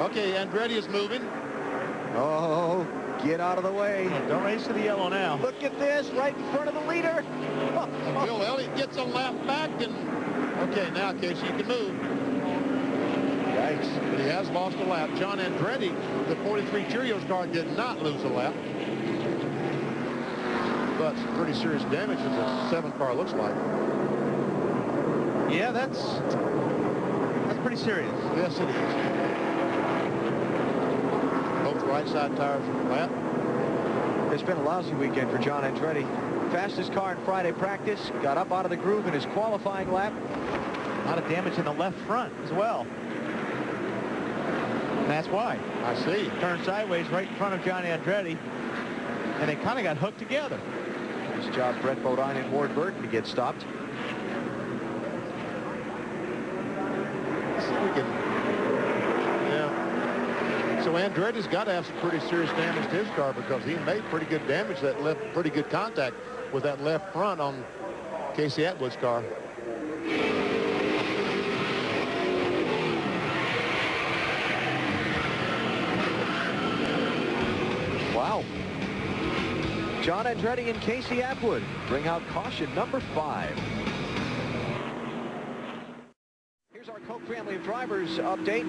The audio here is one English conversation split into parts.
Okay, Andretti is moving. Oh, get out of the way. Don't race to the yellow now. Look at this, right in front of the leader. And Bill Elliott gets a lap back, and okay, now Casey, you can move. Yikes. But he has lost a lap. John Andretti, the 43 Cheerios car, did not lose a lap. But some pretty serious damage as the 7 car looks like. Yeah, that's pretty serious. Yes, it is. Both right side tires are flat. It's been a lousy weekend for John Andretti. Fastest car in Friday practice, got up out of the groove in his qualifying lap. A lot of damage in the left front as well. And that's why. I see. Turned sideways right in front of John Andretti, and they kind of got hooked together. Nice job, Brett Bodine and Ward Burton to get stopped. Yeah. So Andretti's got to have some pretty serious damage to his car, because he made pretty good damage, that left, pretty good contact with that left front on Casey Atwood's car. Wow. John Andretti and Casey Atwood bring out caution number 5. Here's our Koch family of drivers update.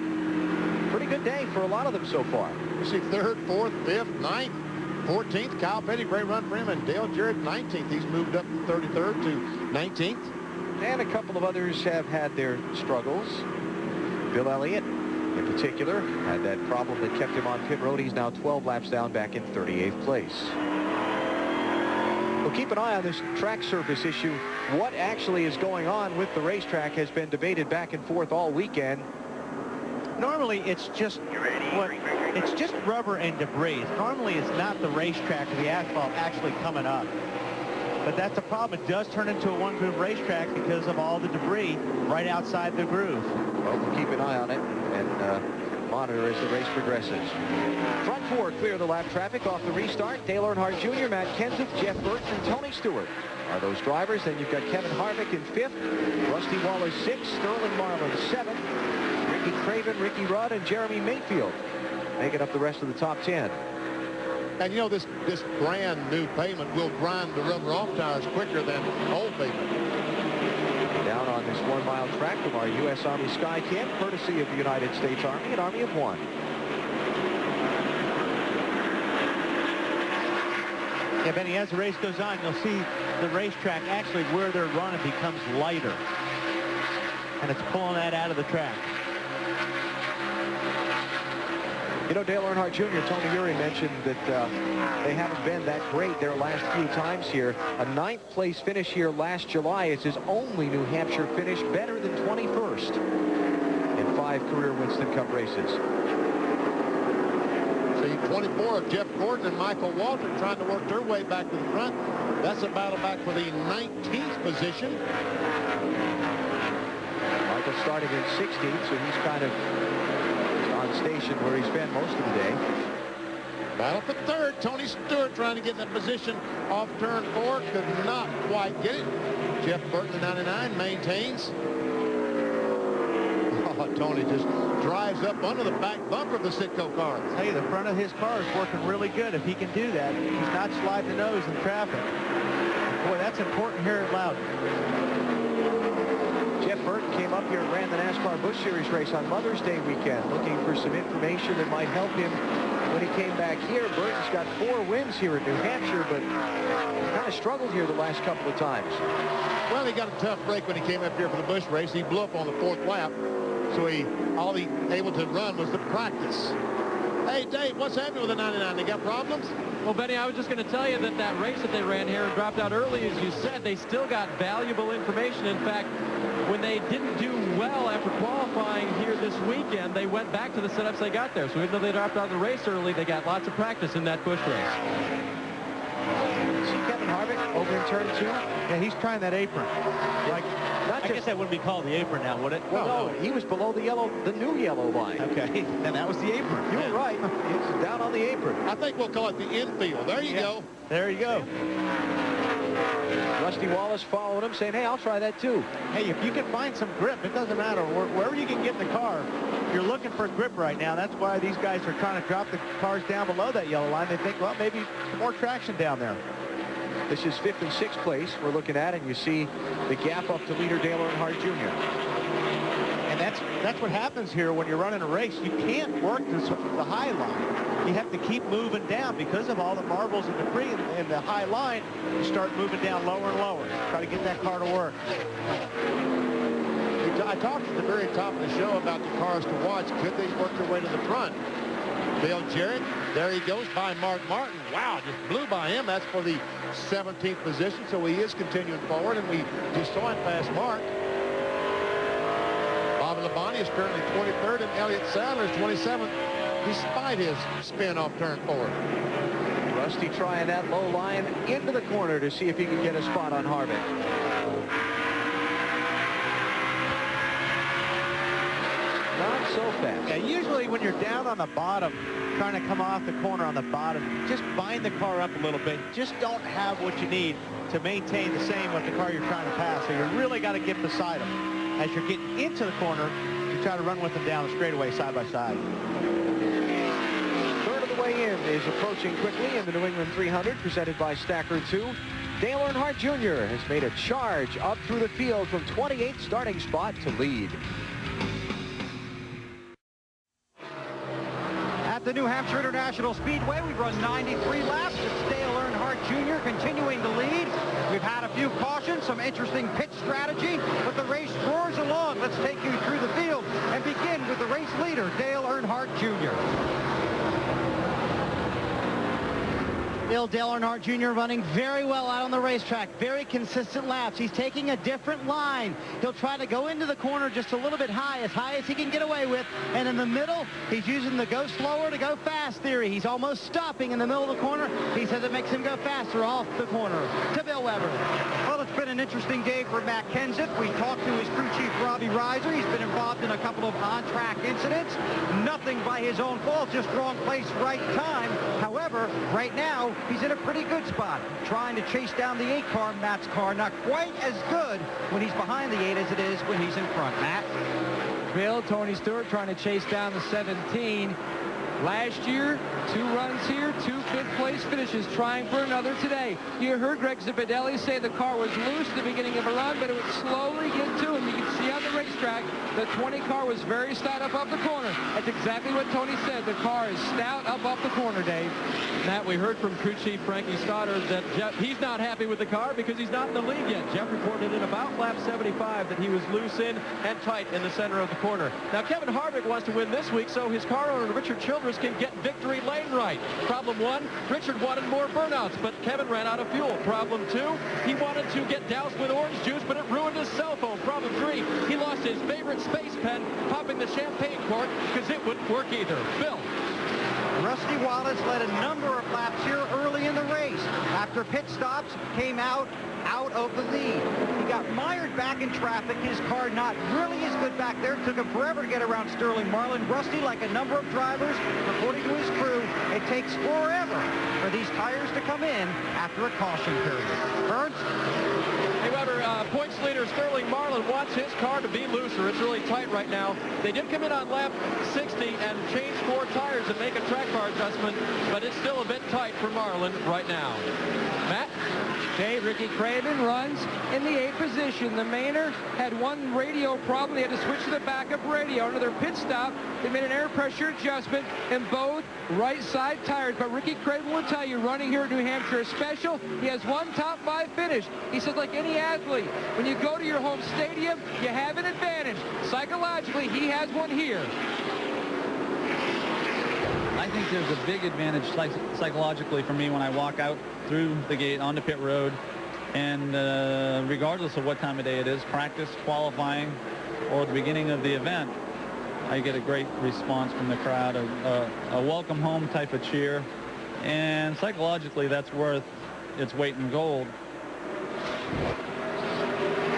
Pretty good day for a lot of them so far. You see 3rd, 4th, 5th, 9th, 14th. Kyle Petty, great run for him, and Dale Jarrett 19th. He's moved up from 33rd to 19th. And a couple of others have had their struggles. Bill Elliott, in particular, had that problem that kept him on pit road. He's now 12 laps down, back in 38th place. We'll keep an eye on this track surface issue. What actually is going on with the racetrack has been debated back and forth all weekend. Normally, it's just rubber and debris. Normally, it's not the racetrack or the asphalt actually coming up. But that's a problem. It does turn into a one-groove racetrack because of all the debris right outside the groove. Well, we'll keep an eye on it and monitor as the race progresses. Front 4 clear the lap traffic off the restart. Dale Earnhardt Jr., Matt Kenseth, Jeff Burton, and Tony Stewart are those drivers. Then you've got Kevin Harvick in 5th, Rusty Wallace 6th, Sterling Marlin 7th, Ricky Craven, Ricky Rudd, and Jeremy Mayfield making up the rest of the top 10. And you know, this brand new pavement will grind the rubber off tires quicker than old pavement. Down on this 1-mile track from our U.S. Army Sky Camp, courtesy of the United States Army and Army of One. Yeah, Benny, as the race goes on, you'll see the racetrack actually where they're running becomes lighter. And it's pulling that out of the track. You know, Dale Earnhardt Jr., Tony Eury mentioned that they haven't been that great their last few times here. A 9th place finish here last July is his only New Hampshire finish, better than 21st in 5 career Winston Cup races. See, 24 of Jeff Gordon and Michael Walter trying to work their way back to the front. That's a battle back for the 19th position. Michael started in 16th, so he's kind of on station where he spent most of the day. Battle for 3rd. Tony Stewart trying to get in that position off turn 4. Could not quite get it. Jeff Burton, the 99, maintains. Oh, Tony just drives up under the back bumper of the Sitco car. Hey, the front of his car is working really good. If he can do that, he's not sliding the nose in traffic. Boy, that's important here at Loudon. Jeff Burton came up here and ran the NASCAR Busch Series race on Mother's Day weekend, looking for some information that might help him when he came back here. Burton's got 4 wins here in New Hampshire, but kind of struggled here the last couple of times. Well, he got a tough break when he came up here for the Busch race. He blew up on the 4th lap, so all he able to run was the practice. Hey, Dave, what's happening with the 99? They got problems? Well, Benny, I was just going to tell you that race that they ran here and dropped out early, as you said, they still got valuable information. In fact, when they didn't do well after qualifying here this weekend, they went back to the setups they got there. So even though they dropped out of the race early, they got lots of practice in that Busch race. See Kevin Harvick over in turn 2? Yeah, he's trying that apron. Like, I guess that wouldn't be called the apron now, would it? Well, no, he was below the new yellow line. Okay, and that was the apron. You were right. He's down on the apron. I think we'll call it the infield. There you go. There you go. Rusty Wallace following him, saying, hey, I'll try that too. Hey, if you can find some grip, it doesn't matter. Wherever you can get in the car, you're looking for grip right now. That's why these guys are trying to drop the cars down below that yellow line. They think, well, maybe some more traction down there. This is 5th and 6th place we're looking at, and you see the gap up to leader Dale Earnhardt Jr. And that's what happens here when you're running a race. You can't work the high line. You have to keep moving down because of all the marbles and debris in the high line. You start moving down lower and lower. Try to get that car to work. I talked at the very top of the show about the cars to watch. Could they work their way to the front? Dale Jarrett, there he goes by Mark Martin. Wow, just blew by him. That's for the 17th position, so he is continuing forward, and we just saw him pass Mark. Bob Labonte is currently 23rd, and Elliott Sadler is 27th, despite his spin off turn 4. Rusty trying that low line into the corner to see if he can get a spot on Harvick. Not so fast. Yeah, usually when you're down on the bottom, trying to come off the corner on the bottom, just bind the car up a little bit. Just don't have what you need to maintain the same with the car you're trying to pass. So you really got to get beside them. As you're getting into the corner, you try to run with them down the straightaway side by side. Third of the way in is approaching quickly in the New England 300, presented by Stacker 2. Dale Earnhardt Jr. has made a charge up through the field from 28th starting spot to lead. At the New Hampshire International Speedway, we've run 93 laps. It's Dale Earnhardt Jr. continuing to lead. We've had a few cautions, some interesting pit strategy, but the race roars along. Let's take you through the field and begin with the race leader, Dale Earnhardt Jr. Dale Earnhardt Jr. running very well out on the racetrack. Very consistent laps. He's taking a different line. He'll try to go into the corner just a little bit high as he can get away with. And in the middle, he's using the go slower to go fast theory. He's almost stopping in the middle of the corner. He says it makes him go faster off the corner. To Bill Weber. Well, it's been an interesting day for Matt Kenseth. We talked to his crew chief, Robbie Reiser. He's been involved in a couple of on-track incidents. Nothing by his own fault, just wrong place, right time. However, right now, he's in a pretty good spot, trying to chase down the 8 car, Matt's car. Not quite as good when he's behind the 8 as it is when he's in front. Matt? Bill, Tony Stewart trying to chase down the 17. Last year, 2 runs here, 2 fifth-place finishes, trying for another today. You heard Greg Zipadelli say the car was loose at the beginning of a run, but it would slowly get to him. You can see on the racetrack, the 20 car was very stout up the corner. That's exactly what Tony said. The car is stout up the corner, Dave. Matt, we heard from crew chief Frankie Stoddard that Jeff, he's not happy with the car because he's not in the lead yet. Jeff reported in about lap 75 that he was loose in and tight in the center of the corner. Now, Kevin Harvick wants to win this week, so his car owner, Richard Childress, can get victory lane right. Problem 1, Richard wanted more burnouts, but Kevin ran out of fuel. Problem 2, he wanted to get doused with orange juice, but it ruined his cell phone. Problem 3, he lost his favorite space pen, popping the champagne cork, because it wouldn't work either. Bill. Rusty Wallace led a number of laps here early in the race. After pit stops, came out of the lead. He got mired back in traffic. His car not really as good back there. It took him forever to get around Sterling Marlin. Rusty, like a number of drivers, according to his crew, it takes forever for these tires to come in after a caution period. Burns? Hey, Weber, points leader Sterling Marlin wants his car to be looser. It's really tight right now. They did come in on lap 60 and change 4 tires and make a track bar adjustment, but it's still a bit tight for Marlin right now. Matt? Okay, Ricky Craven runs in the 8th position. The Mainer had one radio problem. They had to switch to the backup radio. Under their pit stop, they made an air pressure adjustment in both right side tires. But Ricky Craven will tell you, running here at New Hampshire is special. He has one top 5 finish. He says, like any athlete, when you go to your home stadium, you have an advantage. Psychologically, he has one here. I think there's a big advantage psychologically for me when I walk out through the gate onto pit road, and regardless of what time of day it is, practice, qualifying, or the beginning of the event, I get a great response from the crowd, a welcome home type of cheer, and psychologically that's worth its weight in gold.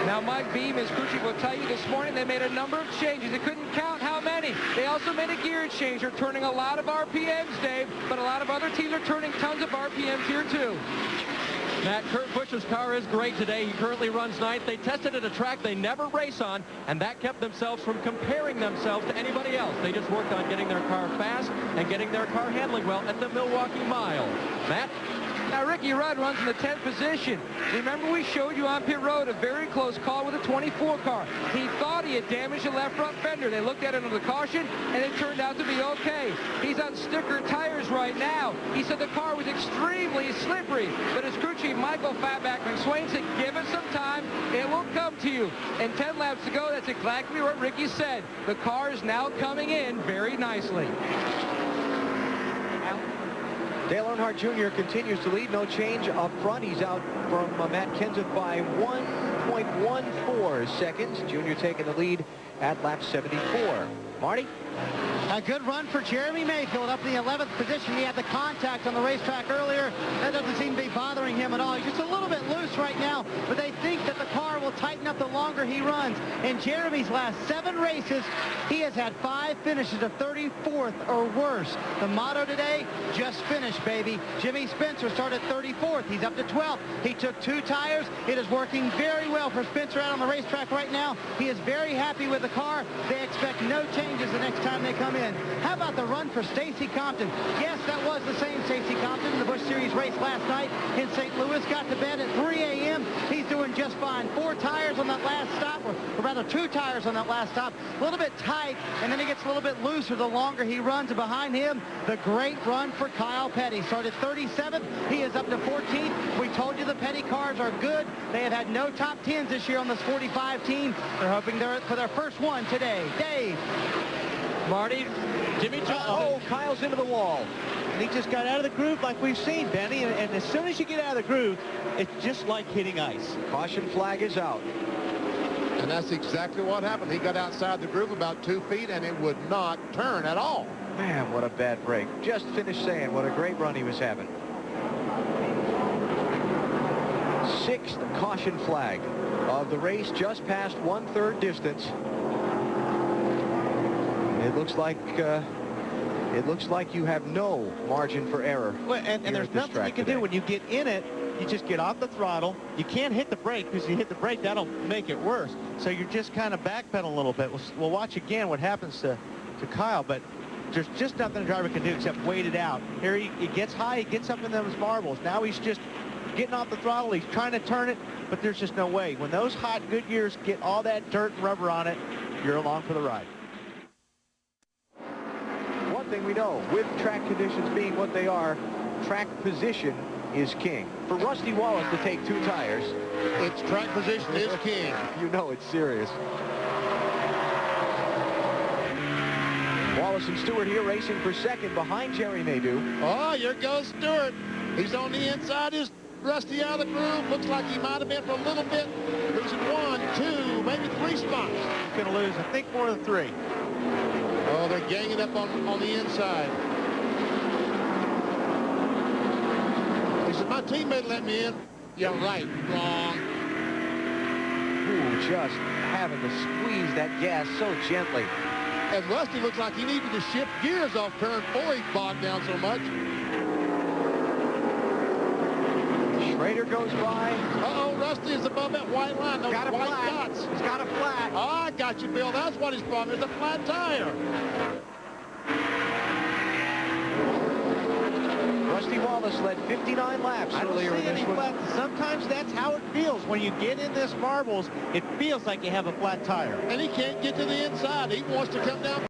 Now, Mike Beam, his crew chief, will tell you this morning they made a number of changes. They couldn't count how many. They also made a gear change. They're turning a lot of RPMs, Dave, but a lot of other teams are turning tons of RPMs here, too. Matt, Kurt Busch's car is great today. He currently runs ninth. They tested at a track they never race on, and that kept themselves from comparing themselves to anybody else. They just worked on getting their car fast and getting their car handling well at the Milwaukee Mile. Matt? Now, Ricky Rudd runs in the 10th position. Remember, we showed you on pit road a very close call with a 24 car. He thought he had damaged the left front fender. They looked at it under the caution, and it turned out to be okay. He's on sticker tires right now. He said the car was extremely slippery, but his crew chief, Michael Fatback McSwain, said, give it some time. It will come to you. And 10 laps to go, that's exactly what Ricky said. The car is now coming in very nicely. Dale Earnhardt Jr. continues to lead. No change up front. He's out from Matt Kenseth by 1.14 seconds. Jr. taking the lead at lap 74. Marty? A good run for Jeremy Mayfield up in the 11th position. He had the contact on the racetrack earlier. That doesn't seem to be bothering him at all. He's just a little bit loose right now, but they think that the car will tighten up the longer he runs. In Jeremy's last 7 races, he has had 5 finishes of 34th or worse. The motto today, just finish, baby. Jimmy Spencer started 34th. He's up to 12th. He took 2 tires. It is working very well for Spencer out on the racetrack right now. He is very happy with the car. They expect no changes the next time they come in. How about the run for Stacy Compton? Yes, that was the same Stacy Compton in the Busch Series race last night in St. Louis. Got to bed at 3 a.m. He's doing just fine. 4 tires on that last stop, or rather 2 tires on that last stop. A little bit tight, and then he gets a little bit looser the longer he runs. And behind him, the great run for Kyle Petty. Started 37th. He is up to 14th. We told you the Petty cars are good. They have had no top 10s this year on this 45 team. They're hoping they're for their first one today. Dave. Marty, Jimmy Johnson. Oh, Kyle's into the wall. And he just got out of the groove like we've seen, Benny. And as soon as you get out of the groove, it's just like hitting ice. Caution flag is out. And that's exactly what happened. He got outside the groove about 2 feet, and it would not turn at all. Man, what a bad break. Just finished saying what a great run he was having. 6th caution flag of the race, just past 1/3 distance. It looks like you have no margin for error. Well, and there's nothing you can do when you get in it. You just get off the throttle. You can't hit the brake, because if you hit the brake, that'll make it worse. So you're just kind of backpedaling a little bit. We'll watch again what happens to Kyle, but there's just nothing the driver can do except wait it out. Here he gets high, he gets up in those marbles. Now he's just getting off the throttle. He's trying to turn it, but there's just no way. When those hot Goodyears get all that dirt and rubber on it, you're along for the ride. One thing we know, with track conditions being what they are, track position is king. For Rusty Wallace to take 2 tires, It's track position is king. you know it's serious. Wallace and Stewart here racing for 2nd behind Jerry Nadeau. Oh, here goes Stewart. He's on the inside. Is Rusty out of the groove? Looks like he might have been for a little bit. Losing 1, 2, maybe 3 spots. He's going to lose, I think, more than 3. Oh, they're ganging up on the inside. He said, my teammate let me in. Yeah, right. Wrong. Ooh, just having to squeeze that gas so gently. And Rusty looks like he needed to shift gears off turn 4. He's bogged down so much. Schrader goes by. Uh-oh, Rusty is above that white line. Those Got a white flat. dots. He's got a flat. Oh, I got you, Bill. That's what his problem is, a flat tire. Rusty Wallace led 59 laps I don't earlier see in this any one. flat. Sometimes that's how it feels. When you get in this marbles, it feels like you have a flat tire. And he can't get to the inside. He wants to come down.